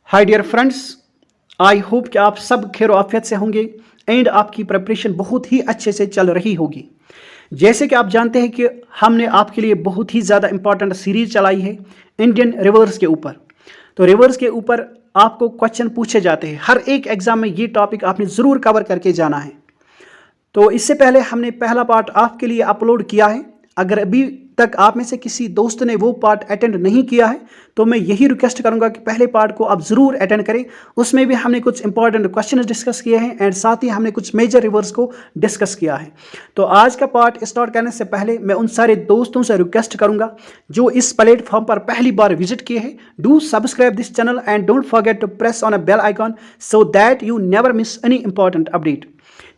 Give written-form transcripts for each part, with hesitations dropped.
Hi dear friends, I hope कि आप सब खैर आफियत से होंगे एंड आपकी प्रिपरेशन बहुत ही अच्छे से चल रही होगी। जैसे कि आप जानते हैं कि हमने आपके लिए बहुत ही ज़्यादा इंपॉर्टेंट सीरीज चलाई है इंडियन रिवर्स के ऊपर। तो रिवर्स के ऊपर आपको क्वेश्चन पूछे जाते हैं, हर एक एग्जाम में ये टॉपिक आपने ज़रूर कवर करके जाना है। तो इससे पहले हमने पहला पार्ट आपके लिए अपलोड किया है। अगर अभी तक आप में से किसी दोस्त ने वो पार्ट अटेंड नहीं किया है तो मैं यही रिक्वेस्ट करूंगा कि पहले पार्ट को आप ज़रूर अटेंड करें। उसमें भी हमने कुछ इंपॉर्टेंट क्वेश्चंस डिस्कस किए हैं एंड साथ ही हमने कुछ मेजर रिवर्स को डिस्कस किया है। तो आज का पार्ट स्टार्ट करने से पहले मैं उन सारे दोस्तों से रिक्वेस्ट करूंगा जो इस प्लेटफॉर्म पर पहली बार विजिट किए हैं, do subscribe this channel and don't forget to press on a bell icon so that you never miss any important update.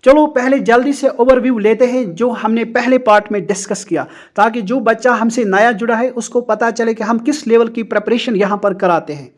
चलो पहले जल्दी से ओवरव्यू लेते हैं जो हमने पहले पार्ट में डिस्कस किया, ताकि जो बच्चा हमसे नया जुड़ा है उसको पता चले कि हम किस लेवल की प्रिपरेशन यहाँ पर कराते हैं।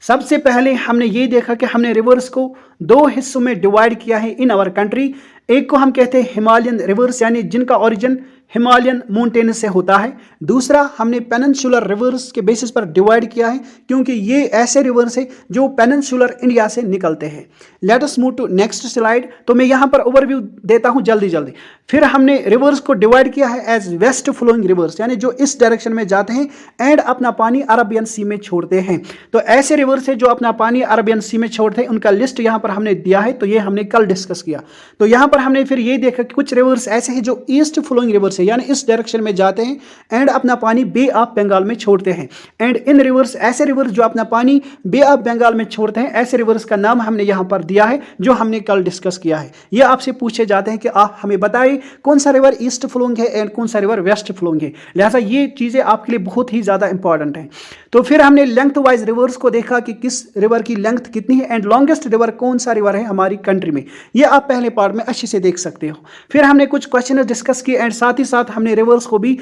सबसे पहले हमने ये देखा कि हमने रिवर्स को दो हिस्सों में डिवाइड किया है इन आवर कंट्री। एक को हम कहते हैं हिमालयन रिवर्स, यानी जिनका ओरिजिन हिमालयन माउंटेन से होता है। दूसरा हमने पेनिनसुलर रिवर्स के बेसिस पर डिवाइड किया है, क्योंकि ये ऐसे रिवर्स है जो पेनिनसुलर इंडिया से निकलते हैं। Let us move to next slide. तो मैं यहाँ पर ओवरव्यू देता हूँ जल्दी जल्दी। फिर हमने रिवर्स को डिवाइड किया है एज वेस्ट फ्लोइंग रिवर्स, यानी जो इस डायरेक्शन में जाते हैं एंड अपना पानी अरबियन सी में छोड़ते हैं। तो ऐसे रिवर्स है जो अपना पानी अरबियन सी में छोड़ते हैं, उनका लिस्ट यहाँ पर हमने दिया है। तो ये हमने कल डिस्कस किया। तो यहाँ पर हमने फिर ये देखा कि कुछ रिवर्स ऐसे हैं जो ईस्ट फ्लोइंग रिवर्स है, यानी इस डायरेक्शन में जाते हैं एंड अपना पानी बे ऑफ बंगाल में छोड़ते हैं। एंड इन रिवर्स, ऐसे रिवर्स जो अपना पानी बे ऑफ बंगाल में छोड़ते हैं, ऐसे रिवर्स का नाम हमने यहाँ पर दिया है जो हमने कल डिस्कस किया है। ये आपसे पूछे जाते हैं कि आप हमें बताइए कौन सा रिवर ईस्ट फ्लोइंग है एंड कौन सा रिवर वेस्ट फ्लोइंग है। लिहाजा ये चीजें आपके लिए बहुत ही ज्यादा इंपॉर्टेंट है। तो फिर हमने लेंथ वाइज रिवर्स को देखा कि किस रिवर की लेंथ कितनी है एंड लॉन्गेस्ट रिवर कौन सा रिवर है हमारी कंट्री में। ये आप पहले पार्ट में अच्छे से देख सकते हो। फिर हमने कुछ क्वेश्चन डिस्कस किए एंड साथ ही साथ हमने रिवर्स को भी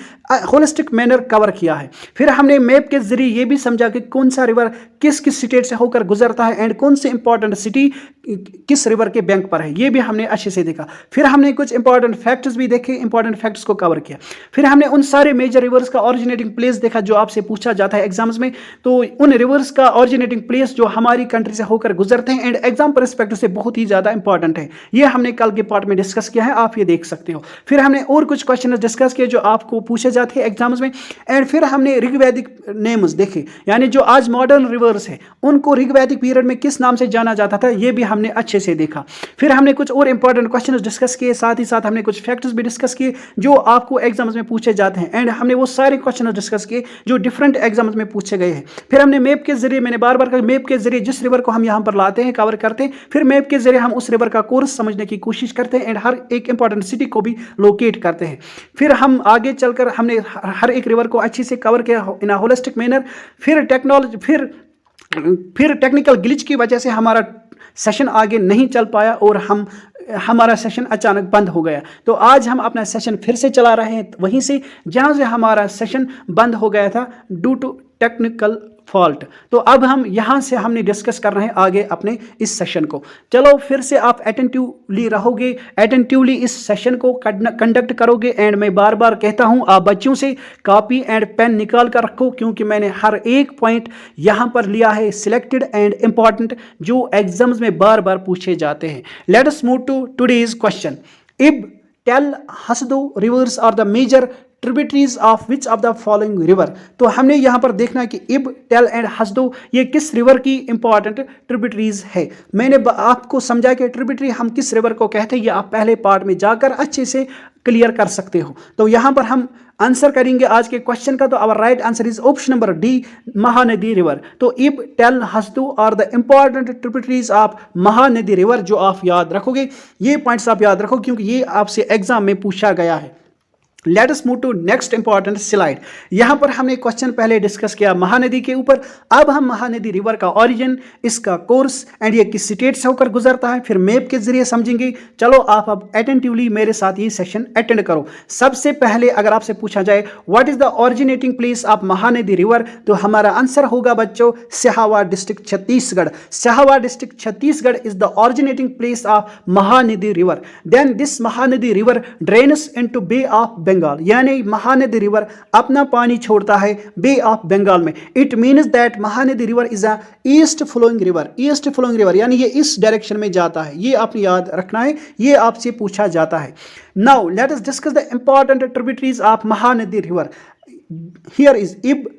होलिस्टिक मैनर कवर किया है। फिर हमने मैप के जरिए ये भी समझा कि कौन सा रिवर किस किस स्टेट से होकर गुजरता है एंड कौन सी इंपॉर्टेंट सिटी किस रिवर के बैंक पर है, ये भी हमने अच्छे से देखा। फिर हमने कुछ इंपॉर्टेंट फैक्ट्स भी देखे, इंपॉर्टेंट फैक्ट्स को कवर किया। फिर हमने उन सारे मेजर रिवर्स का ओरिजिनेटिंग प्लेस देखा जो आपसे पूछा जाता है एग्जाम्स में। तो उन रिवर्स का ओरिजिनेटिंग प्लेस जो हमारी कंट्री से होकर गुजरते हैं एंड एग्जाम परस्पेक्टिव से बहुत ही ज्यादा इंपॉर्टेंट है, ये हमने कल के पार्ट में डिस्कस किया है, आप ये देख सकते हो। फिर हमने और कुछ क्वेश्चन डिस्कस किए जो आपको पूछे जाते हैं एग्जाम्स में। एंड फिर हमने ऋग्वैदिक नेम्स देखे, यानी जो आज मॉडर्न रिवर्स है उनको ऋग्वैदिक पीरियड में किस नाम से जाना जाता था, ये भी हमने अच्छे से देखा। फिर हमने कुछ और इंपॉर्टेंट क्वेश्चन डिस्कस किए, साथ ही साथ हमने कुछ फैक्ट्स भी डिस्कस किए जो आपको एग्जाम्स में पूछे जाते हैं एंड हमने वो सारे क्वेश्चन डिस्कस किए जो डिफरेंट एग्जाम्स में पूछे गए हैं। फिर हमने मैप के जरिए, मैंने बार बार कहा, मैप के जरिए जिस रिवर को हम यहाँ पर लाते हैं, कवर करते हैं, फिर मैप के जरिए हम उस रिवर का कोर्स समझने की कोशिश करते हैं एंड हर एक इंपॉर्टेंट सिटी को भी लोकेट करते हैं। फिर हम आगे चलकर हमने हर एक रिवर को अच्छे से कवर किया इन अ होलिस्टिक मैनर। फिर टेक्नोलॉजी फिर टेक्निकल ग्लिच की वजह से हमारा सेशन आगे नहीं चल पाया और हमारा सेशन अचानक बंद हो गया। तो आज हम अपना सेशन फिर से चला रहे हैं वहीं से जहां से हमारा सेशन बंद हो गया था ड्यू टू टेक्निकल फॉल्ट। तो अब हम यहां से हमने डिस्कस कर रहे हैं आगे अपने इस सेशन को। चलो फिर से आप अटेंटिवली रहोगे, अटेंटिवली इस सेशन को कंडक्ट करोगे एंड मैं बार बार कहता हूं आप बच्चों से कॉपी एंड पेन निकाल कर रखो, क्योंकि मैंने हर एक पॉइंट यहां पर लिया है सिलेक्टेड एंड इंपॉर्टेंट जो एग्जाम्स में बार बार पूछे जाते हैं। Let us move to today's question. Ib, Tel, Hasdeo rivers are the major tributaries of which of the following river. तो हमने यहां पर देखना है कि इब, टेल एंड हसदो ये किस रिवर की इंपॉर्टेंट ट्रिब्यूटरीज है। मैंने आपको समझा कि ट्रिब्यूटरी हम किस रिवर को कहते हैं, ये आप पहले पार्ट में जाकर अच्छे से क्लियर कर सकते हो। तो यहां पर हम आंसर करेंगे आज के क्वेश्चन का। तो our right answer is option number D, Mahanadi river. तो Ib, Tel, Hasdeo are the important tributaries of Mahanadi river, जो आप याद रखोगे। ये पॉइंट्स आप याद रखो क्योंकि ये आपसे एग्जाम में पूछा गया है। Let us move to next important slide. यहां पर हमने क्वेश्चन पहले डिस्कस किया महानदी के ऊपर। अब हम महानदी रिवर का ओरिजिन, इसका कोर्स एंड ये किस स्टेट से होकर गुजरता है, फिर मैप के जरिए समझेंगे। चलो आप अब अटेंटिवली मेरे साथ ये सेशन अटेंड करो। सबसे पहले अगर आपसे पूछा जाए what is the originating place of Mahanadi river, तो हमारा आंसर होगा बच्चों Sihawa district Chhattisgarh. Sihawa district Chhattisgarh is the originating place of Mahanadi river. Then this Mahanadi river drains into bay of Bengal, यानी महानदी रिवर अपना पानी छोड़ता है बे ऑफ बंगाल में। It means that Mahanadi river is a east flowing river, east flowing river यानी ये इस डायरेक्शन में जाता है, ये आपने याद रखना है, ये आपसे पूछा जाता है। Now let us discuss the important tributaries of Mahanadi river. Here is Ib,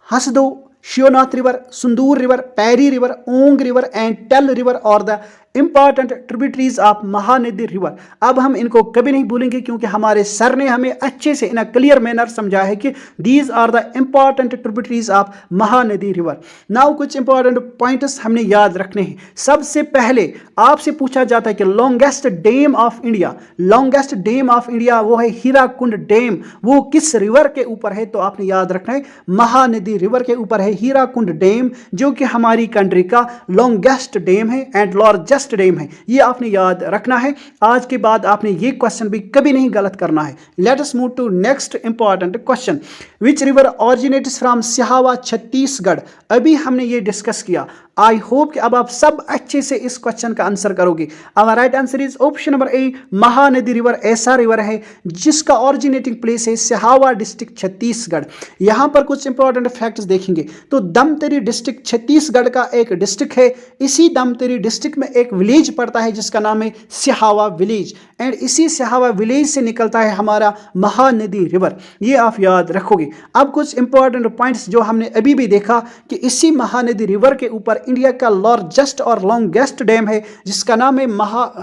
Hasdeo, Shivnath river, Sondur river, Pairi river, Ong river and Tel river और the important tributaries of Mahanadi river. अब हम इनको कभी नहीं भूलेंगे क्योंकि हमारे सर ने हमें अच्छे से इन अ क्लियर मैनर समझा है कि these are the important tributaries of Mahanadi river. Now कुछ इंपॉर्टेंट पॉइंट्स हमने याद रखने हैं। सबसे पहले आपसे पूछा जाता है कि longest dam of India, longest dam of India वो है हीराकुंड डैम, वो किस रिवर के ऊपर है? तो आपने याद रखना है महानदी रिवर के ऊपर है हीराकुंड डैम, जो कि हमारी कंट्री का लॉन्गेस्ट डैम है एंड लार्जेस्ट डैम है, ये आपने याद रखना है। आज के बाद आपने ये क्वेश्चन भी कभी नहीं गलत करना है। Let us move to next important question. Which river originates from Sihawa Chhattisgarh? अभी हमने ये डिस्कस किया। आई होप कि अब आप सब अच्छे से इस क्वेश्चन का आंसर करोगे। Our right answer is option number A, Mahanadi river ऐसा रिवर है जिसका ऑरिजिनेटिंग प्लेस है सिहावा डिस्ट्रिक्ट छत्तीसगढ़। यहां पर कुछ इंपॉर्टेंट फैक्ट्स देखेंगे तो दमतरी डिस्ट्रिक्ट छत्तीसगढ़ का एक डिस्ट्रिक्ट है। इसी दमतरी डिस्ट्रिक्ट में एक विलेज पड़ता है जिसका नाम है सिहावा विलेज, एंड इसी सिहावा विलेज से निकलता है हमारा महानदी रिवर, ये आप याद रखोगे। अब कुछ इंपॉर्टेंट पॉइंट्स जो हमने अभी भी देखा कि इसी महानदी रिवर के ऊपर इंडिया का लार्जेस्ट और लॉन्गेस्ट डैम है जिसका नाम है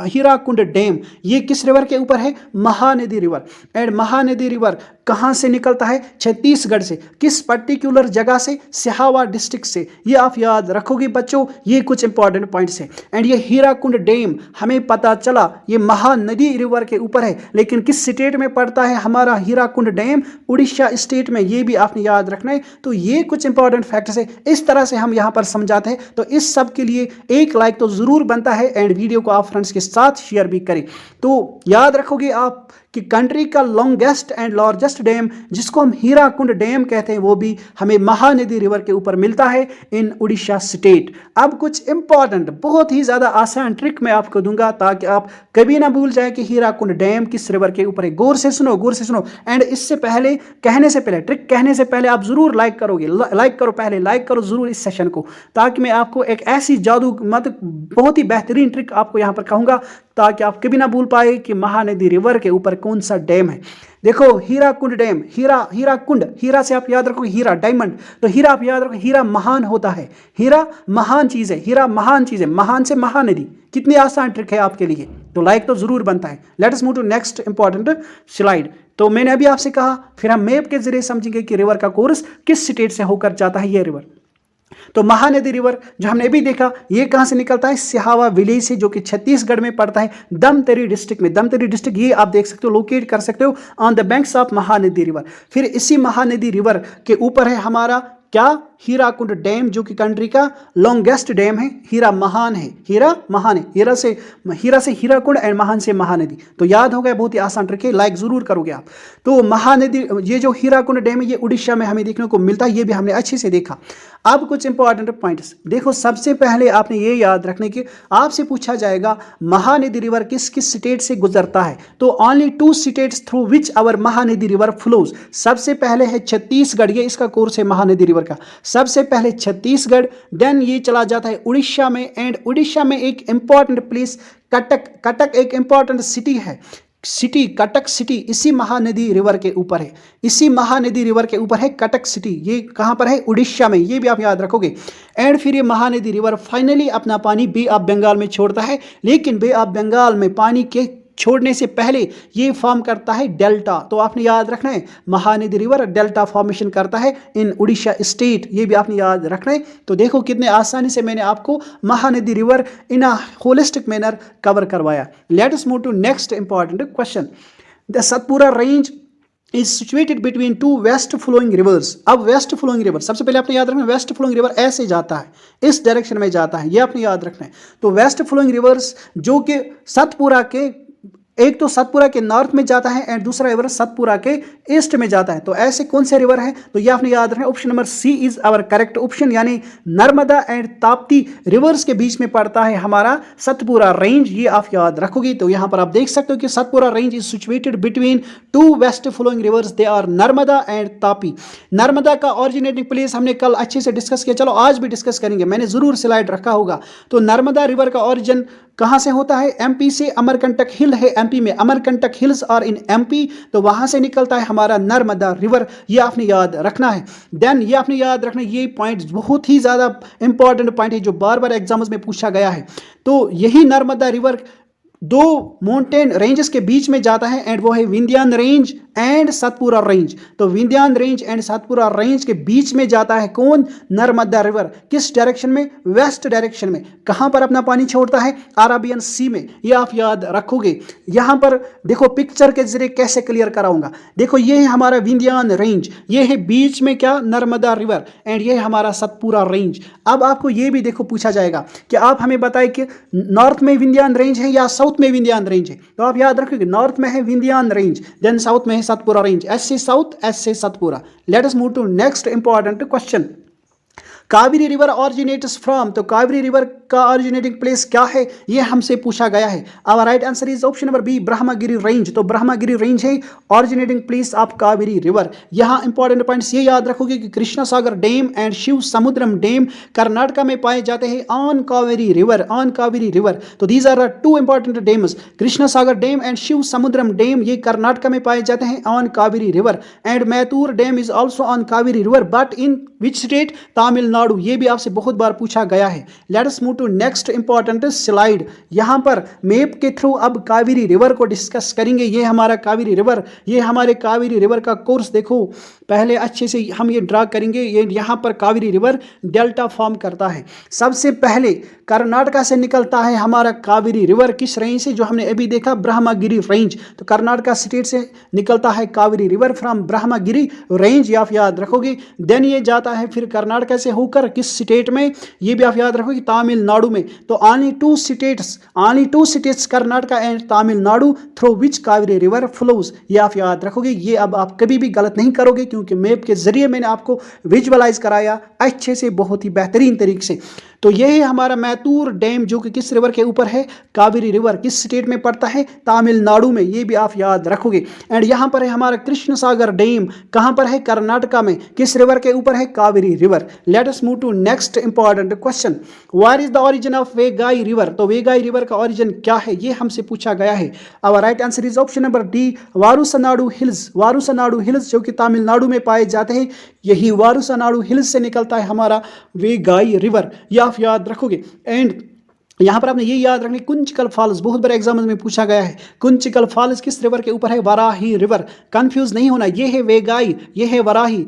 हीराकुंड डैम। ये किस रिवर के ऊपर है? Mahanadi river. And Mahanadi river कहां से निकलता है? छत्तीसगढ़ से। किस पर्टिकुलर जगह से? सिहावा डिस्ट्रिक्ट से। ये आप याद रखोगे बच्चों, ये कुछ इंपॉर्टेंट पॉइंट्स हैं। एंड ये हीराकुंड डैम हमें पता चला ये महानदी रिवर के ऊपर है, लेकिन किस स्टेट में पड़ता है हमारा हीराकुंड डैम? उड़ीसा स्टेट में, ये भी आपने याद रखना है। तो ये कुछ इंपॉर्टेंट फैक्ट्स है, इस तरह से हम यहां पर समझाते हैं। तो इस सब के लिए एक लाइक तो जरूर बनता है एंड वीडियो को आप फ्रेंड्स के साथ शेयर भी करें। तो याद रखोगे आप कि कंट्री का लॉन्गेस्ट एंड लार्जेस्ट डैम जिसको हम हीराकुंड डैम कहते हैं वो भी हमें महानदी रिवर के ऊपर मिलता है इन उड़ीसा स्टेट। अब कुछ इंपॉर्टेंट बहुत ही ज्यादा आसान ट्रिक मैं आपको दूंगा ताकि आप कभी ना भूल जाए कि हीराकुंड डैम किस रिवर के ऊपर है। गौर से सुनो, गौर से सुनो। एंड इससे पहले कहने से पहले, ट्रिक कहने से पहले आप जरूर लाइक करोगे, लाइक करो, पहले लाइक करो जरूर इस सेशन को, ताकि मैं आपको एक ऐसी जादू मतलब बहुत ही बेहतरीन ट्रिक आपको यहां पर कहूंगा ताकि आप कभी ना भूल पाए कि महानदी रिवर के ऊपर कौन सा डैम है। देखो हीराकुंड डैम, हीराकुंड, हीरा से आप याद रखो हीरा, डायमंड, तो हीरा आप याद रखो, हीरा महान होता है, हीरा महान चीज है, हीरा महान चीज है, महान से महानदी। कितनी आसान ट्रिक है आपके लिए, तो लाइक तो जरूर बनता है। Let us move to next important slide. तो मैंने अभी आपसे कहा, फिर हम मैप के जरिए समझेंगे कि रिवर का कोर्स किस स्टेट से होकर जाता है ये रिवर। तो महानदी रिवर जो हमने अभी देखा ये कहां से निकलता है? सिहावा विलेज से, जो कि छत्तीसगढ़ में पड़ता है दमतरी डिस्ट्रिक्ट में। दमतरी डिस्ट्रिक्ट ये आप देख सकते हो, लोकेट कर सकते हो on the banks of Mahanadi river. फिर इसी महानदी रिवर के ऊपर है हमारा क्या? हीराकुंड डैम, जो कि कंट्री का लॉन्गेस्ट डैम है। हीरा महान है, हीरा महान है, हीरा से हीराकुंड एंड महान से महानदी। तो याद हो गया, बहुत ही आसान ट्रिक है, लाइक जरूर करोगे आप। तो महानदी, ये जो हीराकुंड डैम है ये उड़ीसा में हमें देखने को मिलता है, ये भी हमने अच्छे से देखा। अब कुछ इंपॉर्टेंट पॉइंट्स देखो। सबसे पहले आपने ये याद रखने की, आपसे पूछा जाएगा महानदी रिवर किस किस स्टेट से गुजरता है? तो only 2 states through which our Mahanadi river flows. सबसे पहले है छत्तीसगढ़, ये इसका कोर्स है महानदी रिवर का। सबसे पहले छत्तीसगढ़, देन ये चला जाता है उड़ीसा में, एंड उड़ीसा में एक इंपॉर्टेंट प्लेस कटक, कटक एक इंपॉर्टेंट सिटी है, सिटी कटक सिटी इसी महानदी रिवर के ऊपर है। इसी महानदी रिवर के ऊपर है कटक सिटी, ये कहां पर है? उड़ीसा में, ये भी आप याद रखोगे। एंड फिर ये महानदी रिवर फाइनली अपना पानी बे ऑफ बंगाल में छोड़ता है, लेकिन बे ऑफ बंगाल में पानी के छोड़ने से पहले ये फॉर्म करता है डेल्टा। तो आपने याद रखना है महानदी रिवर डेल्टा फॉर्मेशन करता है इन उड़ीसा स्टेट, ये भी आपने याद रखना है। तो देखो कितने आसानी से मैंने आपको Mahanadi river in a holistic manner cover करवाया। Let us move to next important question. The Satpura range is situated between 2 west flowing rivers. अब वेस्ट फ्लोइंग रिवर सबसे पहले आपने याद रखना, वेस्ट फ्लोइंग रिवर ऐसे जाता है, इस डायरेक्शन में जाता है, ये आपने याद रखना है। तो वेस्ट फ्लोइंग रिवर्स जो कि सतपुरा के एक तो सतपुरा के नॉर्थ में जाता है एंड दूसरा रिवर सतपुरा के ईस्ट में जाता है। तो ऐसे कौन से रिवर है, तो ये आपने याद रखना, option number C is our correct option, यानी नर्मदा एंड ताप्ती रिवर्स के बीच में पड़ता है हमारा सतपुरा रेंज, ये आप याद रखोगे। तो यहां पर आप देख सकते हो कि Satpura range is situated between two west flowing rivers, they are Narmada and Tapi. Narmada का ऑरिजिनेटिंग प्लेस हमने कल अच्छे से डिस्कस किया, चलो आज भी डिस्कस करेंगे, मैंने जरूर स्लाइड रखा होगा। तो नर्मदा रिवर का ऑरिजिन कहां से होता है, एमपी से। अमरकंटक हिल है एमपी में, Amarkantak hills are in MP, तो वहां से निकलता है हमारा नर्मदा रिवर, ये आपने याद रखना है। देन ये आपने याद रखना, ये पॉइंट बहुत ही ज्यादा इंपॉर्टेंट पॉइंट है जो बार बार एग्जाम्स में पूछा गया है। तो यही नर्मदा रिवर दो माउंटेन रेंजेस के बीच में जाता है एंड वो है Vindhyan range and Satpura range. तो Vindhyan range and Satpura range के बीच में जाता है कौन, नर्मदा रिवर। किस डायरेक्शन में, वेस्ट डायरेक्शन में। कहां पर अपना पानी छोड़ता है, अरेबियन सी में, ये आप याद रखोगे। यहां पर देखो पिक्चर के जरिए कैसे क्लियर कराऊंगा, देखो ये है हमारा विंध्यान रेंज, ये है बीच में क्या, नर्मदा रिवर, एंड ये है हमारा सतपुरा रेंज। अब आपको ये भी देखो पूछा जाएगा कि आप हमें बताएं कि नॉर्थ में विंध्यान रेंज है या साउथ में विंध्यान रेंज है। तो आप याद रखोगे नॉर्थ में है विंध्यान रेंज, देन साउथ में है सतपुरा रेंज, एस से साउथ, एस से Satpura. Let us move to next important question. Kaveri river originates from, तो कावेरी रिवर का ऑरिजिनेटिंग प्लेस क्या है, ये हमसे पूछा गया है। Our right answer is option number B, Brahmagiri range. तो ब्रह्मगिरी रेंज है originating place of Kaveri river. यहां इंपॉर्टेंट पॉइंट्स ये याद रखोगे कि Krishna Sagar dam and Shivasamudram dam Karnataka में पाए जाते हैं on Kaveri river, on Kaveri river. तो these are two important dams, Krishna Sagar dam and Shivasamudram dam, ये कर्नाटका में पाए जाते हैं on Kaveri river. And Mettur dam is also on Kaveri river but in which state, Tamil Nadu. ये भी आपसे बहुत बार पूछा गया है। Let us move to next important slide. यहां पर मैप के थ्रू अब कावेरी रिवर को डिस्कस करेंगे। ये हमारा कावेरी रिवर, ये हमारे कावेरी रिवर का कोर्स देखो, पहले अच्छे से हम ये ड्रा करेंगे। ये यहां पर कावेरी रिवर डेल्टा फॉर्म करता है। सबसे पहले कर्नाटका से निकलता है हमारा कावेरी रिवर, किस रेंज से, जो हमने अभी देखा ब्रह्मगिरी रेंज। तो कर्नाटका स्टेट से निकलता है Kaveri river from Brahmagiri range, ये आप याद रखोगे। देन ये जाता है फिर कर्नाटका से होकर किस स्टेट में, ये भी आप याद रखोगे तमिलनाडु में। तो only two states Karnataka and Tamil Nadu through which Kaveri river flows, ये आप याद रखोगे। ये अब आप कभी भी गलत नहीं करोगे क्योंकि मैप के जरिए मैंने आपको विजुअलाइज कराया अच्छे से, बहुत ही बेहतरीन तरीके से। तो ये है हमारा मैतूर डैम जो कि किस रिवर के ऊपर है, कावेरी रिवर। किस स्टेट में पड़ता है, तमिलनाडु में, ये भी आप याद रखोगे। एंड यहां पर है हमारा कृष्ण सागर डैम, कहां पर है, कर्नाटका में, किस रिवर के ऊपर है, Kaveri river. Let us move to next important question, where is the origin of Vaigai river. तो वेगाई रिवर का ओरिजिन क्या है, ये हमसे पूछा गया है। Our right answer is option number D, Varushanadu hills. Varushanadu hills जो कि तमिलनाडु में पाए जाते हैं, यही वारुसनाडु हिल्स से निकलता है हमारा वेगाई रिवर, ये आप याद रखोगे। एंड यहां पर आपने ये याद रखना, कुंचिकल फॉल्स बहुत बड़े एग्जाम में पूछा गया है। कुंचिकल फॉल्स किस रिवर के ऊपर है, वराही रिवर। कंफ्यूज नहीं होना, ये है वेगाई, ये है वराही,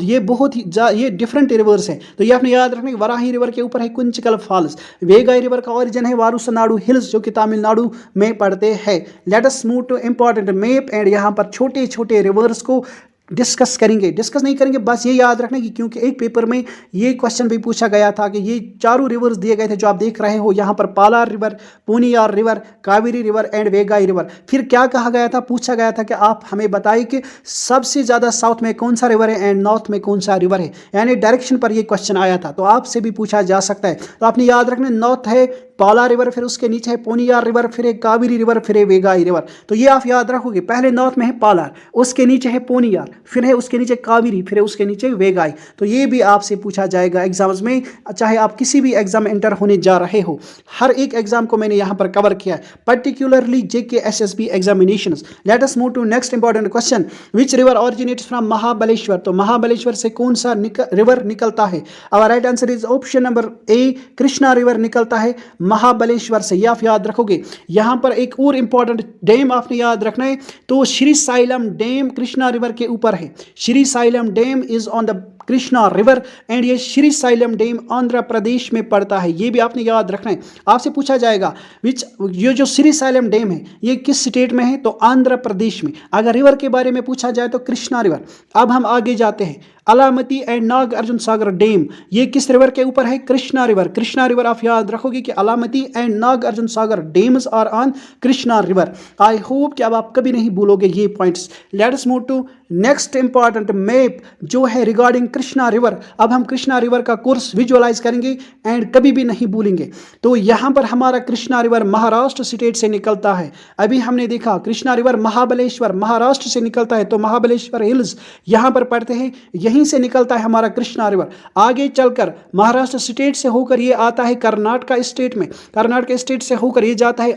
ये बहुत ही ये डिफरेंट रिवर्स है। तो ये आपने याद रखना, वराही रिवर के ऊपर है कुंचिकल फॉल्स। वेगाई रिवर का ओरिजिन है वारुसनाडु हिल्स जो कि तमिलनाडु में पड़ते हैं। Let us move to important map and यहां पर छोटे छोटे रिवर्स को डिस्कस करेंगे, डिस्कस नहीं करेंगे, बस ये याद रखना कि क्योंकि एक पेपर में ये क्वेश्चन भी पूछा गया था कि ये चारों रिवर्स दिए गए थे जो आप देख रहे हो यहाँ पर, Palar river, Ponnaiyar river, Kaveri river and Vaigai river. फिर क्या कहा गया था, पूछा गया था कि आप हमें बताइए कि सबसे ज़्यादा साउथ में कौन सा रिवर है एंड नॉर्थ में कौन सा रिवर है, यानी डायरेक्शन पर ये क्वेश्चन आया था। तो आपसे भी पूछा जा सकता है। तो आपने याद रखना, नॉर्थ है पाला रिवर, फिर उसके नीचे है पोनियार रिवर, फिर है कावेरी रिवर, फिर है वेगाई रिवर। तो ये आप याद रखोगे, पहले नॉर्थ में है पालार, उसके नीचे है पोनियार, फिर है उसके नीचे कावेरी, फिर है उसके नीचे वेगाई। तो ये भी आपसे पूछा जाएगा एग्जाम्स में, चाहे आप किसी भी एग्जाम में एंटर होने जा रहे हो। हर एक एग्जाम को मैंने यहाँ पर कवर किया है, particularly JK SSB examinations. Let us move to next important question, which river originates from Mahabaleshwar. तो महाबलेश्वर से कौन सा रिवर निकलता है। Our right answer is option number A, Krishna river निकलता है महाबलेश्वर से, ये आप याद रखोगे। यहां पर एक और इंपॉर्टेंट डैम आपने याद रखना है, तो Shri xylem dam Krishna river के ऊपर है। Shri xylem dam is on the Krishna river and ये श्री साइलम डैम आंध्र प्रदेश में पड़ता है, ये भी आपने याद रखना है। आपसे पूछा जाएगा विच, ये जो श्री साइलम डैम है ये किस स्टेट में है, तो आंध्र प्रदेश में। अगर रिवर के बारे में पूछा जाए तो कृष्णा रिवर। अब हम आगे जाते हैं, Almatti and Nagarjuna Sagar dam ये किस रिवर के ऊपर है? कृष्णा रिवर। कृष्णा रिवर आप याद रखोगे कि Almatti and Nagarjuna Sagar dams are on Krishna river. I hope कि अब आप कभी नहीं भूलोगे ये points. Let us move to next important map जो है रिगार्डिंग कृष्णा रिवर। अब हम कृष्णा रिवर का कोर्स विजुअलाइज करेंगे एंड कभी भी नहीं भूलेंगे। तो यहाँ पर हमारा कृष्णा रिवर महाराष्ट्र स्टेट से निकलता है। अभी हमने देखा कृष्णा रिवर महाबलेश्वर महाराष्ट्र से निकलता है, तो महाबलेश्वर हिल्स यहाँ पर पड़ते हैं, यहीं से निकलता है हमारा कृष्णा रिवर। आगे चलकर महाराष्ट्र स्टेट से होकर ये आता है कर्नाटका स्टेट में, कर्नाटक स्टेट से होकर ये जाता है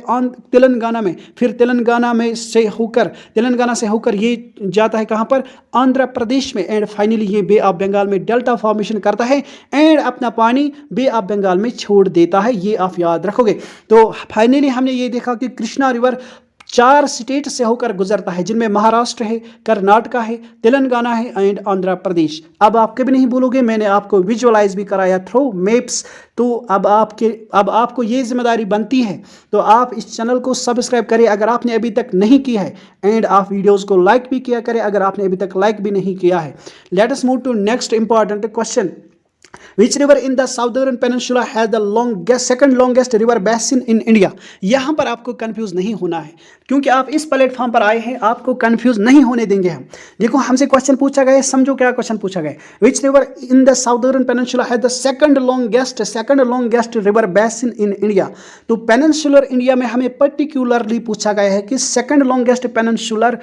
तेलंगाना में, फिर तेलंगाना से होकर ये जाता है कहाँ पर? आंध्र प्रदेश में, एंड फाइनली ये बे ऑफ बंगाल में डेल्टा फॉर्मेशन करता है एंड अपना पानी बे ऑफ बंगाल में छोड़ देता है। ये आप याद रखोगे। तो फाइनली हमने ये देखा कि कृष्णा रिवर 4 स्टेट से होकर गुजरता है, जिनमें महाराष्ट्र है, कर्नाटका है, तेलंगाना है एंड आंध्र प्रदेश। अब आप कभी नहीं भूलोगे, मैंने आपको विजुअलाइज भी कराया थ्रू मैप्स। तो अब आपको ये जिम्मेदारी बनती है, तो आप इस चैनल को सब्सक्राइब करें अगर आपने अभी तक नहीं किया है, एंड आप वीडियोस को लाइक भी किया करें अगर आपने अभी तक लाइक भी नहीं किया है। Let us move to next important question. Which river in the southern peninsula has the second longest river basin in India? यहाँ पर आपको कंफ्यूज नहीं होना है, क्योंकि आप इस प्लेटफॉर्म पर आए हैं, आपको कंफ्यूज नहीं होने देंगे हम। देखो हमसे क्वेश्चन पूछा गया है, समझो क्या क्वेश्चन पूछा गया है। Which river in the southern peninsula has the second longest river basin in India? तो पेनिनसुलर इंडिया में हमें पर्टिकुलरली पूछा गया है कि सेकंड लॉन्गेस्ट पेनिनसुलर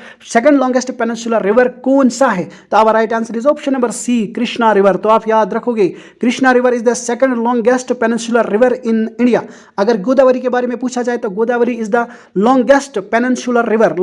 रिवर कौन सा है? तो our right answer is option number C, Krishna river. तो आप याद रखोगे Krishna river is the second longest peninsular river in India. अगर गोदावरी के बारे में पूछा जाए तो Godavari is the longest peninsular river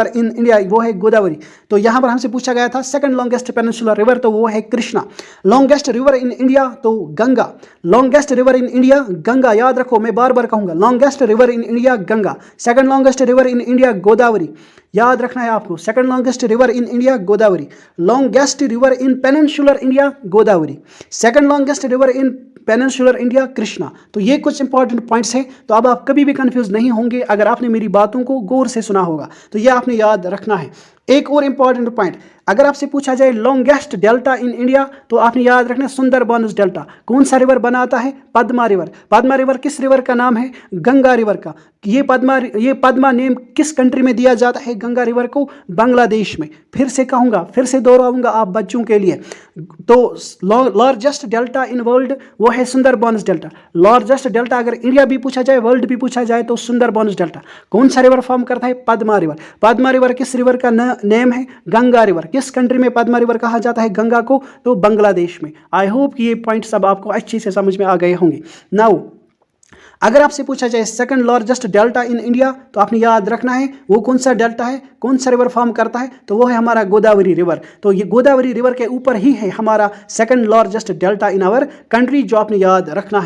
in India, वो है गोदावरी। तो यहां पर हमसे पूछा गया था सेकंड लॉन्गेस्ट पेनिनसुलर रिवर, तो वो है Krishna. Longest river in India तो Ganga, longest river in India Ganga, याद रखो, मैं बार बार कहूंगा, longest river in India Ganga. Second longest river in India Godavari, याद रखना है आपको, second longest river in India Godavari. Longest river in peninsular India Godavari, second longest river in peninsular India Krishna. तो ये कुछ इंपॉर्टेंट पॉइंट्स हैं, तो अब आप कभी भी कंफ्यूज नहीं होंगे अगर आपने मेरी बातों को गौर से सुना होगा, तो ये आपने याद रखना है। एक और इंपॉर्टेंट पॉइंट, अगर आपसे पूछा जाए लॉन्गेस्ट डेल्टा इन इंडिया, तो आपने याद रखना सुंदरबंस डेल्टा। कौन सा रिवर बनाता है? पद्मा रिवर। पद्मा रिवर किस रिवर का नाम है? गंगा रिवर का। ये पद्मा नेम किस कंट्री में दिया जाता है गंगा रिवर को? बांग्लादेश में। फिर से कहूंगा, फिर से दोहराऊंगा आप बच्चों के लिए, तो लार्जेस्ट डेल्टा इन वर्ल्ड वो है सुंदरबंस डेल्टा। लार्जेस्ट डेल्टा अगर इंडिया भी पूछा जाए, वर्ल्ड भी पूछा जाए, तो सुंदरबंस डेल्टा। कौन सा रिवर फॉर्म करता है? पद्मा रिवर। पद्मा रिवर किस रिवर का नेम है? गंगा रिवर। किस कंट्री में पद्मा रिवर कहा जाता है गंगा को? तो बांग्लादेश में। आई होप कि ये पॉइंट सब आपको अच्छे से समझ में आ गए होंगे। नाउ अगर आपसे पूछा जाए सेकंड लार्जेस्ट डेल्टा इन इंडिया, तो आपने याद रखना है वो कौन सा डेल्टा है, कौन सा रिवर फॉर्म करता है? तो वो है हमारा गोदावरी रिवर। तो ये गोदावरी रिवर के ऊपर ही है हमारा second largest delta in our country, जो आपने याद रखना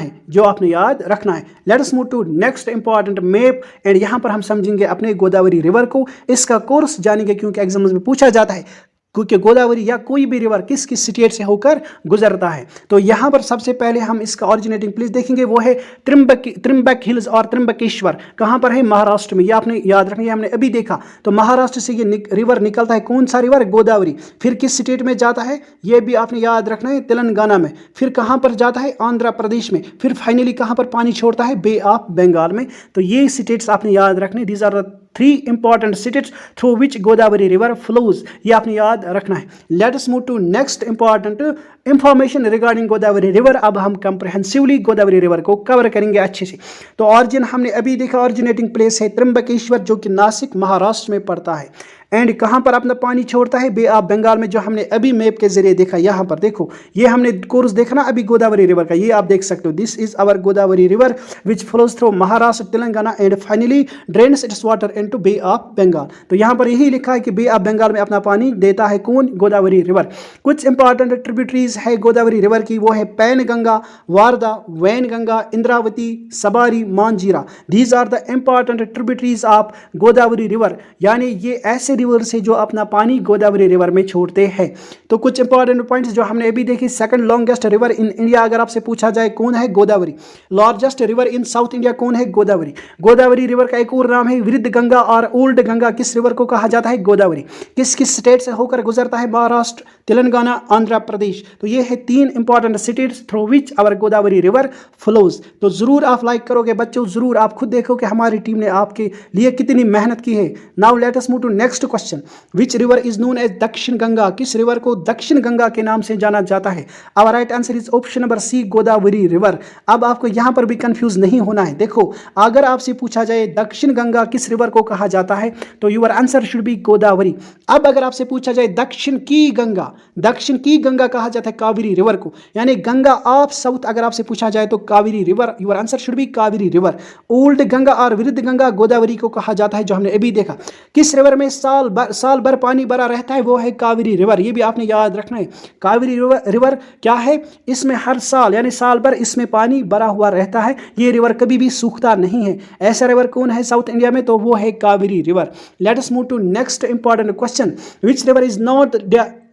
है। Let us move to next important map, and यहाँ पर हम समझेंगे अपने गोदावरी रिवर को, इसका कोर्स जानेंगे, क्योंकि एग्जाम्स में पूछा जाता है क्योंकि गोदावरी या कोई भी रिवर किस किस स्टेट से होकर गुजरता है। तो यहाँ पर सबसे पहले हम इसका ऑरिजिनेटिंग प्लेस देखेंगे, वो है त्रिम्बक हिल्स और त्रिम्बकेश्वर। कहाँ पर है? महाराष्ट्र में। ये आपने याद रखना है, हमने अभी देखा। तो महाराष्ट्र से ये रिवर निकलता है, कौन सा रिवर? गोदावरी। फिर किस स्टेट में जाता है? ये भी आपने याद रखना है, तेलंगाना में। फिर कहाँ पर जाता है? आंध्र प्रदेश में। फिर फाइनली कहाँ पर पानी छोड़ता है? बे ऑफ बंगाल में। तो ये स्टेट्स आपने याद रखने, these are the 3 important states through which Godavari river flows, ये आपने याद रखना है। Let us move to next important information regarding Godavari river. अब हम कंप्रहेंसिवली गोदावरी रिवर को कवर करेंगे अच्छे से। तो ऑरिजिन हमने अभी देखा, ऑरिजिनेटिंग प्लेस है त्रिम्बकेश्वर, जो कि नासिक महाराष्ट्र में पड़ता है। एंड कहाँ पर अपना पानी छोड़ता है? बे ऑफ बंगाल में, जो हमने अभी मैप के जरिए देखा। यहाँ पर देखो, ये हमने कोर्स देखा ना अभी गोदावरी रिवर का, ये आप देख सकते हो। This is our Godavari river which flows through Maharashtra, Telangana and finally drains its water into bay of Bengal. तो यहाँ पर यही लिखा है कि बे ऑफ बंगाल में अपना पानी देता है कौन? गोदावरी रिवर। कुछ इंपॉर्टेंट ट्रिब्यूटरीज ट्रिब्यूटरीज है गोदावरी रिवर की, वो है Penganga, Wardha, Wainganga, Indravati, Sabari, Manjira. These are the important tributaries of Godavari river, यानी ये ऐसे रिवर्स है जो अपना पानी गोदावरी रिवर में छोड़ते हैं। तो कुछ इंपॉर्टेंट पॉइंट्स जो हमने अभी देखी, second longest river in India अगर आपसे पूछा जाए कौन है, Godavari. Largest river in south India कौन है, गोदावरी। गोदावरी रिवर का एक और नाम है वृद्ध गंगा और ओल्ड गंगा। किस रिवर को कहा जाता है, गोदावरी। किस किस स्टेट से होकर गुजरता है, महाराष्ट्र, तेलंगाना, आंध्र प्रदेश। तो ये है 3 important states through which our Godavari river flows. तो जरूर आप लाइक करोगे बच्चों, जरूर आप खुद देखो कि हमारी टीम ने आपके लिए कितनी मेहनत की है। Now let us move to next question, which river is known as Dakshin Ganga. किस रिवर को दक्षिण गंगा के नाम से जाना जाता है। Our right answer is option number C, Godavari river. अब आपको यहां पर भी कंफ्यूज नहीं होना है। देखो अगर आपसे पूछा जाए दक्षिण गंगा किस रिवर को कहा जाता है, तो your answer should B Godavari. अब अगर आपसे पूछा जाए दक्षिण की गंगा, दक्षिण की गंगा कहा जाता है कावेरी रिवर को, यानी गंगा ऑफ साउथ अगर आपसे पूछा जाए तो Kaveri river, your answer should B Kaveri river. Old Ganga और वृद्ध गंगा गोदावरी को कहा जाता है, जो हमने अभी देखा। किस रिवर में साल भर पानी भरा रहता है, वो है कावेरी रिवर। ये भी आपने याद रखना है। कावेरी रिवर क्या है, इसमें हर साल यानी साल भर इसमें पानी भरा हुआ रहता है। ये रिवर कभी भी सूखता नहीं है। ऐसा रिवर कौन है साउथ इंडिया में, तो वो है Kaveri river. Let us move to next important question, which river is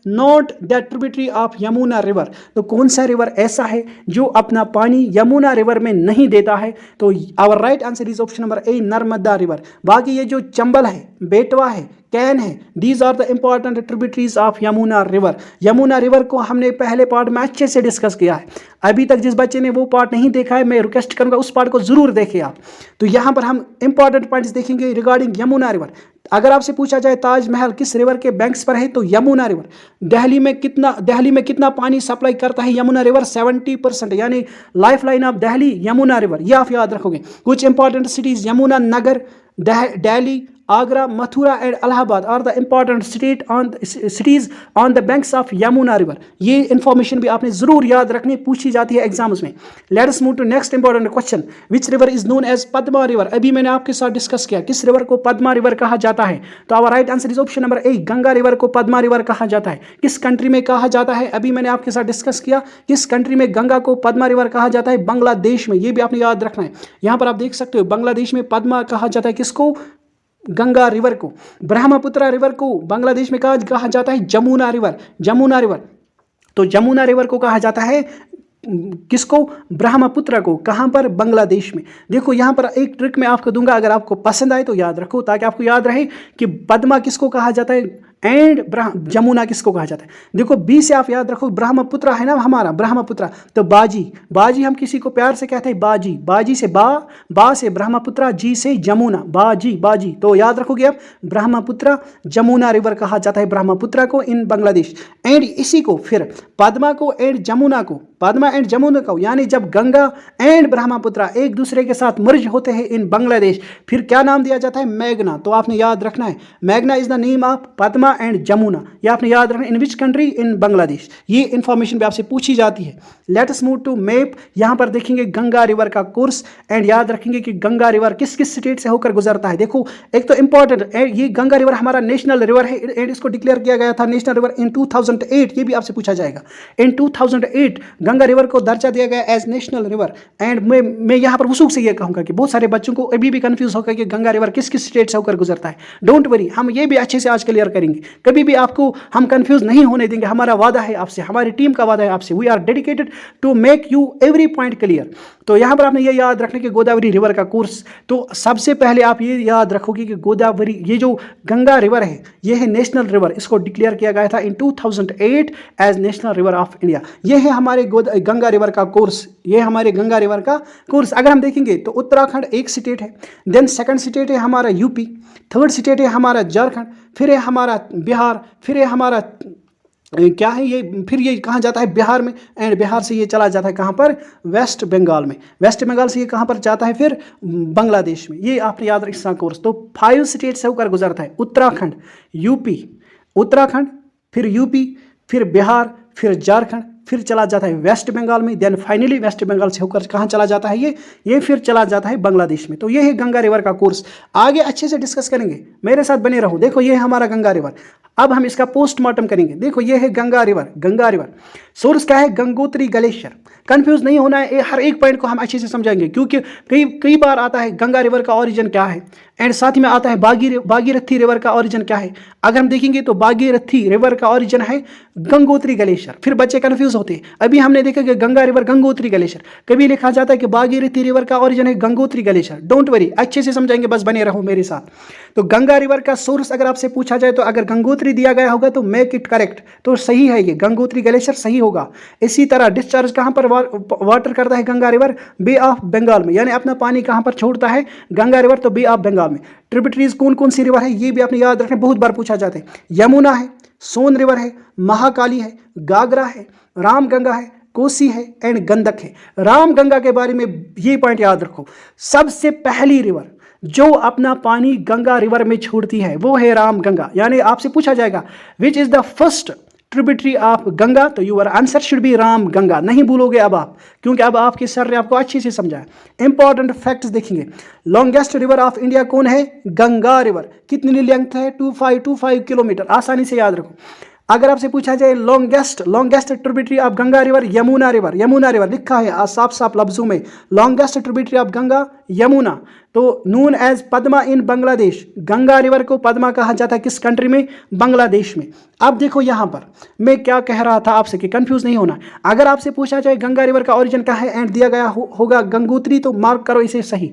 not the tributary of Yamuna river. तो कौन सा रिवर ऐसा है जो अपना पानी यमुना रिवर में नहीं देता है, तो our right answer is option number A, Narmada river. बाकी ये जो चंबल है, बेटवा है, कैन है, these are the important tributaries of Yamuna river. Yamuna river को हमने पहले पार्ट में अच्छे से डिस्कस किया है। अभी तक जिस बच्चे ने वो पार्ट नहीं देखा है, मैं रिक्वेस्ट करूंगा उस पार्ट को जरूर देखें आप। तो यहाँ पर हम इंपॉर्टेंट पॉइंट्स देखेंगे रिगार्डिंग यमुना रिवर। अगर आपसे पूछा जाए ताजमहल किस रिवर के बैंक्स पर है, तो यमुना रिवर। दिल्ली में कितना पानी सप्लाई करता है यमुना रिवर, 70%, यानी life line of Delhi Yamuna river, ये आप याद रखोगे। कुछ important cities, Yamuna Nagar, Delhi, Agra, Mathura and Allahabad are the important cities on the banks of Yamuna river. ये इंफॉर्मेशन भी आपने जरूर याद रखनी, पूछी जाती है एग्जाम्स में। Let us move to next important question, which river is known as Padma river. अभी मैंने आपके साथ डिस्कस किया किस रिवर को पद्मा रिवर कहा जाता है, तो our right answer is option number A, Ganga river को पद्मा रिवर कहा जाता है। किस कंट्री में कहा जाता है, अभी मैंने आपके साथ डिस्कस किया किस कंट्री में गंगा को पद्मा रिवर कहा जाता है, बांग्लादेश में। ये भी आपने याद रखना है। यहां पर आप देख सकते हो बांग्लादेश में पद्मा कहा जाता है किसको, गंगा रिवर को। ब्रह्मपुत्र रिवर को बांग्लादेश में कहा जाता है जमुना रिवर। तो जमुना रिवर को कहा जाता है किसको, ब्रह्मपुत्र को। कहां पर, बांग्लादेश में। देखो यहां पर एक ट्रिक मैं आपको दूंगा, अगर आपको पसंद आए तो याद रखो, ताकि आपको याद रहे कि पद्मा किसको कहा जाता है एंड जमुना किसको कहा जाता है। देखो बी से आप याद रखो, ब्रह्मपुत्र है ना हमारा, ब्रह्मपुत्र। तो बाजी हम किसी को प्यार से कहते हैं बाजी से बा से ब्रह्मपुत्र, जी से जमुना, बाजी। तो याद रखोगे आप, ब्रह्मपुत्र जमुना रिवर कहा जाता है ब्रह्मपुत्र को इन बांग्लादेश। एंड इसी को फिर पद्मा एंड जमुना को, यानी जब गंगा एंड ब्रह्मपुत्र एक दूसरे के साथ मर्ज होते हैं इन बांग्लादेश, फिर क्या नाम दिया जाता है, मेघना। तो आपने याद रखना है, मेघना is the name of Padma and Jamuna. ये आपने याद रखना, इन विच कंट्री, इन बांग्लादेश। ये इंफॉर्मेशन भी आपसे पूछी जाती है। Let us move to map. यहां पर देखेंगे गंगा रिवर का कोर्स एंड याद रखेंगे कि गंगा रिवर किस किस स्टेट से होकर गुजरता है। देखो एक तो इंपॉर्टेंट, ये गंगा रिवर हमारा नेशनल रिवर है एंड इसको डिक्लेयर किया गया था नेशनल रिवर इन 2008। ये भी आपसे पूछा जाएगा। इन 2008 गंगा रिवर को दर्जा दिया गया एज नेशनल रिवर। एंड मैं यहां पर वसूख से ये कहूंगा कि बहुत सारे बच्चों को अभी भी कंफ्यूज होगा कि गंगा रिवर किस किस स्टेट से होकर गुजरता है। डोंट वरी, हम ये भी अच्छे से आज क्लियर करेंगे। कभी भी आपको हम कंफ्यूज नहीं होने देंगे। हमारा वादा है आपसे, हमारी टीम का वादा है आपसे। We are dedicated to make you every point clear. तो यहां पर आपने ये याद रखना कि गोदावरी रिवर का कोर्स, तो सबसे पहले आप ये याद रखोगे कि गोदावरी, ये जो गंगा रिवर है, ये है नेशनल रिवर। इसको डिक्लेयर किया गया था in 2008 as national river of India. ये है हमारे गंगा रिवर का कोर्स, ये हमारे गंगा रिवर का कोर्स। अगर हम देखेंगे तो उत्तराखंड एक स्टेट है, देन सेकंड स्टेट है हमारा यूपी, थर्ड स्टेट है हमारा झारखंड, फिर है हमारा बिहार, फिर है हमारा क्या है ये, फिर ये कहाँ जाता है, बिहार में। एंड बिहार से ये चला जाता है कहाँ पर, वेस्ट बंगाल में। वेस्ट बंगाल से ये कहाँ पर जाता है, फिर बांग्लादेश में। ये आपने याद रखना कोर्स। तो 5 स्टेट से होकर गुजरता है, उत्तराखंड, यूपी, उत्तराखंड, फिर यूपी, फिर बिहार, फिर झारखंड, फिर चला जाता है वेस्ट बंगाल में। देन फाइनली वेस्ट बंगाल से होकर कहाँ चला जाता है, ये फिर चला जाता है बांग्लादेश में। तो ये है गंगा रिवर का कोर्स। आगे अच्छे से डिस्कस करेंगे, मेरे साथ बने रहो। देखो ये है हमारा गंगा रिवर। अब हम इसका पोस्टमार्टम करेंगे। देखो ये है Ganga river, Ganga river source क्या है, गंगोत्री ग्लेशियर। कंफ्यूज नहीं होना है, हर एक पॉइंट को हम अच्छे से समझाएंगे, क्योंकि कई कई बार आता है गंगा रिवर का ओरिजिन क्या है, एंड साथ ही में आता है भागीरथी रिवर का ओरिजिन क्या है। अगर हम देखेंगे तो भागीरथी रिवर का ओरिजिन है गंगोत्री ग्लेशियर, फिर बच्चे कंफ्यूज होते हैं। अभी हमने देखा कि गंगा रिवर गंगोत्री ग्लेशियर, कभी लिखा जाता है कि भागीरथी रिवर का ओरिजिन है गंगोत्री ग्लेशियर। डोंट वरी, अच्छे से समझाएंगे, बस बने रहो मेरे साथ। तो गंगा रिवर का सोर्स अगर आपसे पूछा जाए तो अगर गंगोत्री दिया गया होगा तो मेक इट करेक्ट, तो सही है, ये गंगोत्री ग्लेशियर सही होगा। इसी तरह डिस्चार्ज कहां पर वाटर करता है Ganga river, bay of Bengal में, यानी अपना पानी कहां पर छोड़ता है गंगा रिवर, तो बे ऑफ बंगाल में। ट्रिब्यूटरीज कौन कौन सी रिवर है ये भी आपने याद रखना, बहुत बार पूछा जाता है। यमुना है, सोन रिवर है, महाकाली है, गागरा है, रामगंगा है, कोसी है एंड गंडक है। रामगंगा के बारे में ये पॉइंट याद रखो, सबसे पहली रिवर जो अपना पानी गंगा रिवर में छोड़ती है वो है रामगंगा। यानी आपसे पूछा जाएगा which is the first tributary of Ganga, तो your answer should be Ramganga. नहीं भूलोगे अब आप, क्योंकि अब आपके सर ने आपको अच्छे से समझाया। इंपॉर्टेंट फैक्ट्स देखेंगे, लॉन्गेस्ट रिवर ऑफ इंडिया कौन है, गंगा रिवर। कितनी लेंथ है, 2525 किलोमीटर, आसानी से याद रखो। अगर आपसे पूछा जाए longest tributary of Ganga river, Yamuna river. Yamuna river लिखा है साफ साफ लफ्जों में, longest tributary of Ganga Yamuna. तो नून एज पद्मा इन बांग्लादेश, गंगा रिवर को पद्मा कहा जाता है किस कंट्री में, बांग्लादेश में। अब देखो यहां पर मैं क्या कह रहा था आपसे कि कंफ्यूज नहीं होना। अगर आपसे पूछा जाए गंगा रिवर का ओरिजिन क्या है एंड दिया गया होगा गंगोत्री, तो मार्क करो इसे सही।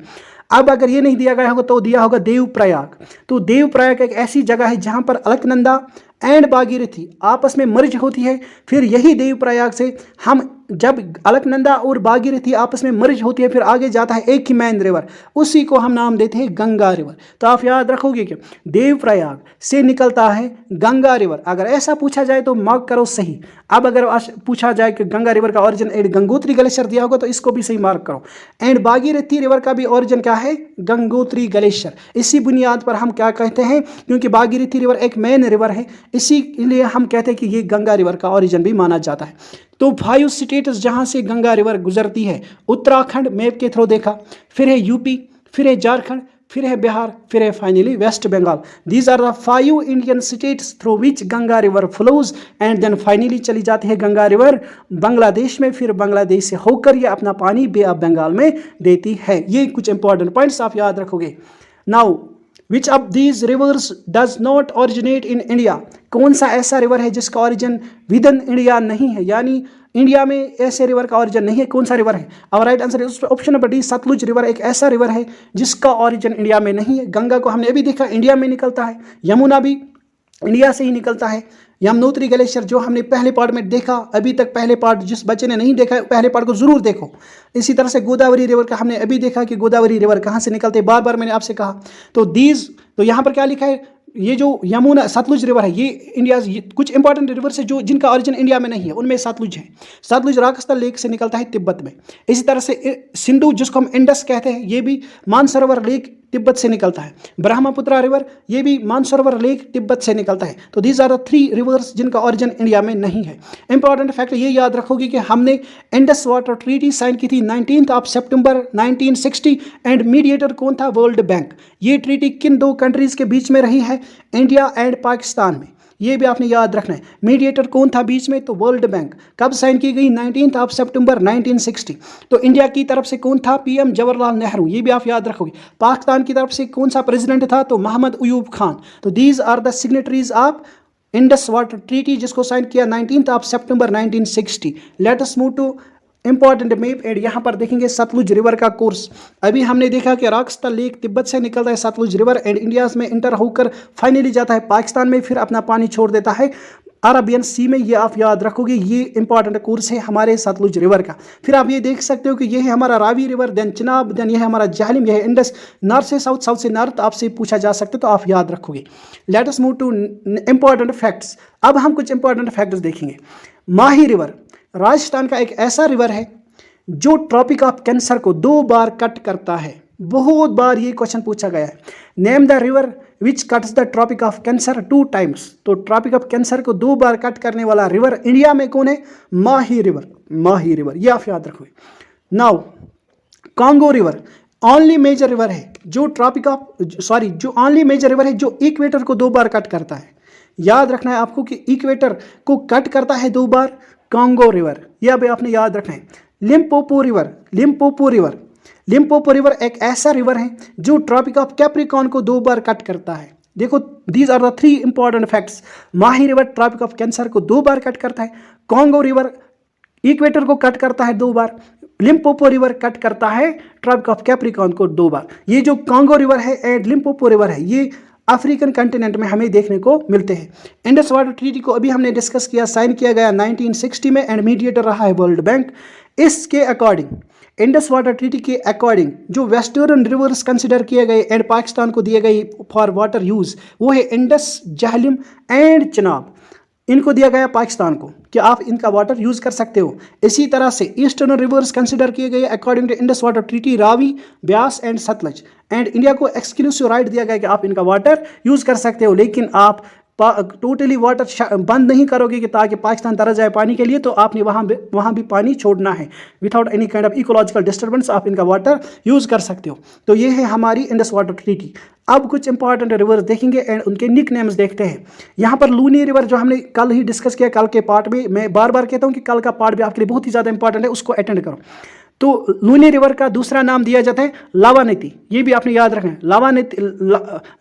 अब अगर ये नहीं दिया गया होगा तो दिया होगा देवप्रयाग। तो देवप्रयाग एक ऐसी जगह है जहां पर अलकनंदा एंड भागीरथी आपस में मर्ज होती है, फिर यही देवप्रयाग से हम जब अलकनंदा और भागीरथी आपस में मर्ज होती है फिर आगे जाता है एक ही मेन रिवर, उसी को हम नाम देते हैं गंगा रिवर। तो आप याद रखोगे कि देवप्रयाग से निकलता है गंगा रिवर। अगर ऐसा पूछा जाए तो मार्क करो सही। अब अगर पूछा जाए कि गंगा रिवर का ओरिजिन एंड गंगोत्री ग्लेशियर दिया होगा तो इसको भी सही मार्क करो। एंड भागीरथी रिवर का भी ओरिजिन क्या है, गंगोत्री ग्लेशियर। इसी बुनियाद पर हम क्या कहते हैं, क्योंकि भागीरथी रिवर एक मेन रिवर है, इसीलिए हम कहते हैं कि ये गंगा रिवर का ओरिजिन भी माना जाता है। तो 5 स्टेट्स जहां से गंगा रिवर गुजरती है, उत्तराखंड मैप के थ्रू देखा, फिर है यूपी, फिर है झारखंड, फिर है बिहार, फिर है finally West Bengal. These are the 5 Indian states through which Ganga river flows and then finally चली जाती है गंगा रिवर बांग्लादेश में, फिर बांग्लादेश से होकर ये अपना पानी बे ऑफ बंगाल में देती है। ये कुछ इंपॉर्टेंट पॉइंट्स आप याद रखोगे। Now which of these rivers does not originate in India, कौन सा ऐसा रिवर है जिसका ओरिजिन विद इन इंडिया नहीं है, यानी इंडिया में ऐसे रिवर का ओरिजिन नहीं है, कौन सा रिवर है। और right answer is option number D, Sutlej river एक ऐसा रिवर है जिसका ओरिजिन इंडिया में नहीं है। गंगा को हमने अभी देखा इंडिया में निकलता है, यमुना भी इंडिया से ही निकलता है, यमुनोत्री ग्लेशियर जो हमने पहले पार्ट में देखा, अभी तक पहले पार्ट जिस बच्चे ने नहीं देखा पहले पार्ट को जरूर देखो। इसी तरह से गोदावरी रिवर का हमने अभी देखा कि गोदावरी रिवर कहाँ से निकलते, बार बार मैंने आपसे कहा। तो यहाँ पर क्या लिखा है, ये जो यमुना सतलुज रिवर है ये इंडिया कुछ इंपॉर्टेंट रिवर से जो जिनका ओरिजिन इंडिया में नहीं है उनमें सतलुज है। सतलुज राकस्ता लेक से निकलता है तिब्बत में। इसी तरह से सिंधु जिसको हम इंडस कहते हैं ये भी मानसरोवर लेक तिब्बत से निकलता है। ब्रह्मपुत्र रिवर ये भी मानसरोवर लेक तिब्बत से निकलता है। तो दीज आर द 3 रिवर्स जिनका ओरिजिन इंडिया में नहीं है। इंपॉर्टेंट फैक्ट ये याद रखोगे कि हमने इंडस वाटर ट्रीटी साइन की थी 19 सितंबर 1960 एंड मीडिएटर कौन था, वर्ल्ड बैंक। ये ट्रीटी किन 2 कंट्रीज के बीच में रही है, इंडिया एंड पाकिस्तान में, ये भी आपने याद रखना है। मीडिएटर कौन था बीच में, तो वर्ल्ड बैंक। कब साइन की गई, 19 सितंबर 1960। तो इंडिया की तरफ से कौन था, पीएम जवाहरलाल नेहरू, ये भी आप याद रखोगे। पाकिस्तान की तरफ से कौन सा प्रेसिडेंट था, तो मोहम्मद अयूब खान। तो these are the signatories of Indus water treaty जिसको साइन किया 19 सितंबर 1960। Let us move to important map and यहाँ पर देखेंगे सतलुज रिवर का कोर्स। अभी हमने देखा कि राकस्ता लेक तिब्बत से निकलता है सतलुज रिवर एंड इंडिया में इंटर होकर फाइनली जाता है पाकिस्तान में, फिर अपना पानी छोड़ देता है अरबियन सी में। ये आप याद रखोगे, ये इंपॉर्टेंट कोर्स है हमारे सतलुज रिवर का। फिर आप ये देख सकते हो कि ये है हमारा Ravi river, then Chenab, then ये है हमारा जहलिम, ये है इंडस। नॉर्थ से साउथ, साउथ से नॉर्थ आपसे पूछा जा सकता है तो आप याद रखोगे। Let us move to important facts. अब हम कुछ इंपॉर्टेंट फैक्ट्स देखेंगे। माही रिवर राजस्थान का एक ऐसा रिवर है जो ट्रॉपिक ऑफ कैंसर को 2 बार कट करता है। बहुत बार ये क्वेश्चन पूछा गया है। Name the river which cuts the tropic of cancer 2 times. तो ट्रॉपिक ऑफ कैंसर को 2 बार कट करने वाला रिवर इंडिया में कौन है, माही रिवर। माही रिवर ये आप याद रखोगे। Now Congo river only major river है जो ओनली मेजर रिवर है जो इक्वेटर को 2 बार कट करता है। याद रखना है आपको कि इक्वेटर को कट करता है 2 बार कांगो रिवर, यह भी आपने याद रखना है। लिम्पोपो रिवर एक ऐसा रिवर है जो ट्रॉपिक ऑफ कैप्रिकॉर्न को 2 बार कट करता है। देखो, these are the 3 important facts. Mahi river tropic of cancer को 2 बार कट करता है, कांगो रिवर इक्वेटर को कट करता है 2 बार, लिम्पोपो रिवर कट करता है ट्रॉपिक ऑफ कैप्रिकॉर्न को 2 बार। ये जो कांगो रिवर है एंड लिम्पोपो रिवर है ये अफ्रीकन कंटिनेंट में हमें देखने को मिलते हैं। इंडस वाटर ट्रीटी को अभी हमने डिस्कस किया, साइन किया गया 1960 में एंड मीडिएटर रहा है वर्ल्ड बैंक। इसके अकॉर्डिंग, इंडस वाटर ट्रीटी के अकॉर्डिंग जो वेस्टर्न रिवर्स कंसिडर किए गए एंड पाकिस्तान को दिए गए फॉर वाटर यूज़ वो है इंडस, जहलम एंड चिनाब। इनको दिया गया पाकिस्तान को कि आप इनका वाटर यूज़ कर सकते हो। इसी तरह से ईस्टर्न रिवर्स कंसिडर किए गए according to Indus water treaty, Ravi, Beas and Sutlej. And India को एक्सक्लूसिव राइट दिया गया कि आप इनका वाटर यूज़ कर सकते हो, लेकिन आप टोटली वाटर बंद नहीं करोगे कि ताकि पाकिस्तान तरस जाए पानी के लिए, तो आपने वहाँ भी पानी छोड़ना है। Without any kind of ecological disturbance आप इनका वाटर यूज़ कर सकते हो। तो ये है हमारी इंडस वाटर ट्रीटी। अब कुछ इंपॉर्टेंट रिवर्स देखेंगे एंड उनके निक नेम्स देखते हैं। यहाँ पर लूनी रिवर जो हमने कल ही डिस्कस किया, कल के पार्ट में, मैं बार बार कहता हूँ कि कल का पार्ट भी आपके लिए बहुत ही ज़्यादा इंपॉर्टेंट है, उसको अटेंड करो। तो लूनी रिवर का दूसरा नाम दिया जाता है लावानिति, ये भी आपने याद रखना है।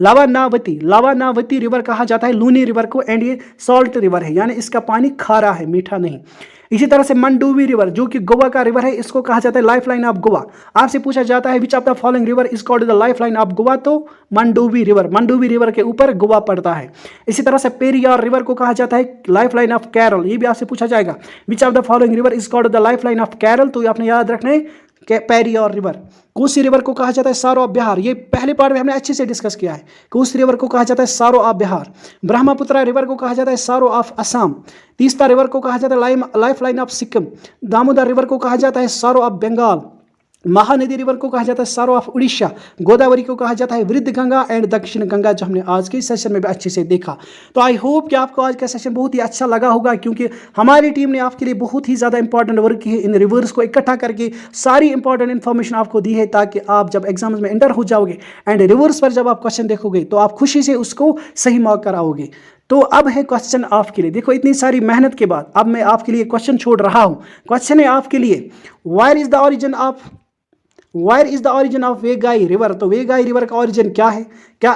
लावानावती रिवर कहा जाता है लूनी रिवर को, एंड ये सॉल्ट रिवर है, यानी इसका पानी खारा है, मीठा नहीं। इसी तरह से मंडोवी रिवर जो कि गोवा का रिवर है, इसको कहा जाता है लाइफ लाइन ऑफ गोवा। आपसे पूछा जाता है विच of the following river is called the life line of Goa, तो मंडोवी रिवर के ऊपर गोवा पड़ता है। इसी तरह से पेरियार रिवर को कहा जाता है लाइफ लाइन ऑफ केरल, ये भी आपसे पूछा जाएगा विच of the following river is called the life line of Kerala, तो आपने याद रखना है पेरियार रिवर। कोसी रिवर को कहा जाता है सारो ऑफ बिहार, ये पहले पार्ट में हमने अच्छे से डिस्कस किया है। कोसी रिवर को कहा जाता है सारो ऑफ बिहार। ब्रह्मपुत्र रिवर को कहा जाता है सारो ऑफ असम। तीस्ता रिवर को कहा जाता है life line of Sikkim. Damodar river को कहा जाता है सारो ऑफ बंगाल। महानदी रिवर को कहा जाता है सारो ऑफ उड़ीसा। गोदावरी को कहा जाता है वृद्ध गंगा एंड दक्षिण गंगा, जो हमने आज के सेशन में भी अच्छे से देखा। तो आई होप कि आपको आज का सेशन बहुत ही अच्छा लगा होगा, क्योंकि हमारी टीम ने आपके लिए बहुत ही ज़्यादा इंपॉर्टेंट वर्क की है। इन रिवर्स को इकट्ठा करके सारी इंपॉर्टेंट इन्फॉर्मेशन आपको दी है, ताकि आप जब एग्जाम्स में एंटर हो जाओगे एंड रिवर्स पर जब आप क्वेश्चन देखोगे तो आप खुशी से उसको सही मार्क कराओगे। तो अब है क्वेश्चन आपके लिए। देखो, इतनी सारी मेहनत के बाद अब मैं आपके लिए क्वेश्चन छोड़ रहा हूँ। क्वेश्चन है आपके लिए, where is the origin of Vaigai river. तो वेगाई रिवर का ओरिजिन क्या है? क्या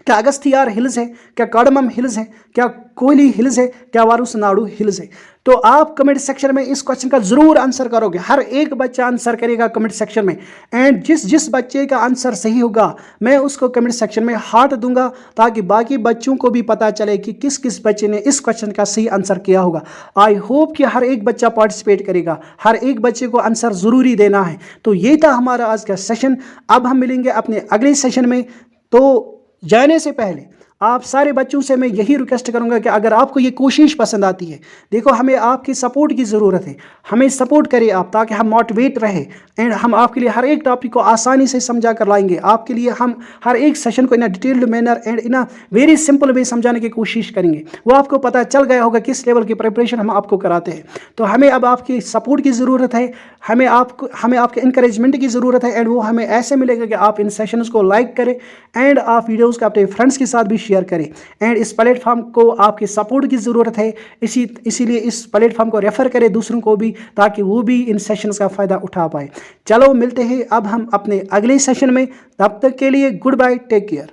अगस्थियार हिल्स है, क्या कार्डमम हिल्स है, क्या कोयली हिल्स है, क्या वारुसनाडु हिल्स है? तो आप कमेंट सेक्शन में इस क्वेश्चन का जरूर आंसर करोगे। हर एक बच्चा आंसर करेगा कमेंट सेक्शन में, एंड जिस बच्चे का आंसर सही होगा मैं उसको कमेंट सेक्शन में हार्ट दूंगा, ताकि बाकी बच्चों को भी पता चले कि किस किस बच्चे ने इस क्वेश्चन का सही आंसर किया होगा। आई होप कि हर एक बच्चा पार्टिसिपेट करेगा, हर एक बच्चे को आंसर जरूरी देना है। तो ये था हमारा आज का सेशन। अब हम मिलेंगे अपने अगले सेशन में। तो जाने से पहले आप सारे बच्चों से मैं यही रिक्वेस्ट करूंगा कि अगर आपको ये कोशिश पसंद आती है, देखो हमें आपकी सपोर्ट की ज़रूरत है, हमें सपोर्ट करिए आप, ताकि हम मोटिवेट रहे एंड हम आपके लिए हर एक टॉपिक को आसानी से समझा कर लाएंगे। आपके लिए हम हर एक सेशन को in a detailed manner and in a very simple way समझाने की कोशिश करेंगे। वो आपको पता चल गया होगा किस लेवल की प्रिपरेशन हम आपको कराते हैं। तो हमें अब आपकी सपोर्ट की ज़रूरत है, हमें आपके इंकरेजमेंट की ज़रूरत है, एंड वो हमें ऐसे मिलेगा कि आप इन सेशंस को लाइक करें एंड आप वीडियोज़ को अपने फ्रेंड्स के साथ भी शेयर करें। एंड इस प्लेटफॉर्म को आपके सपोर्ट की ज़रूरत है, इसीलिए इस प्लेटफॉर्म को रेफर करें दूसरों को भी, ताकि वो भी इन सेशंस का फ़ायदा उठा पाए। चलो मिलते हैं अब हम अपने अगले सेशन में, तब तक के लिए गुड बाय, टेक केयर।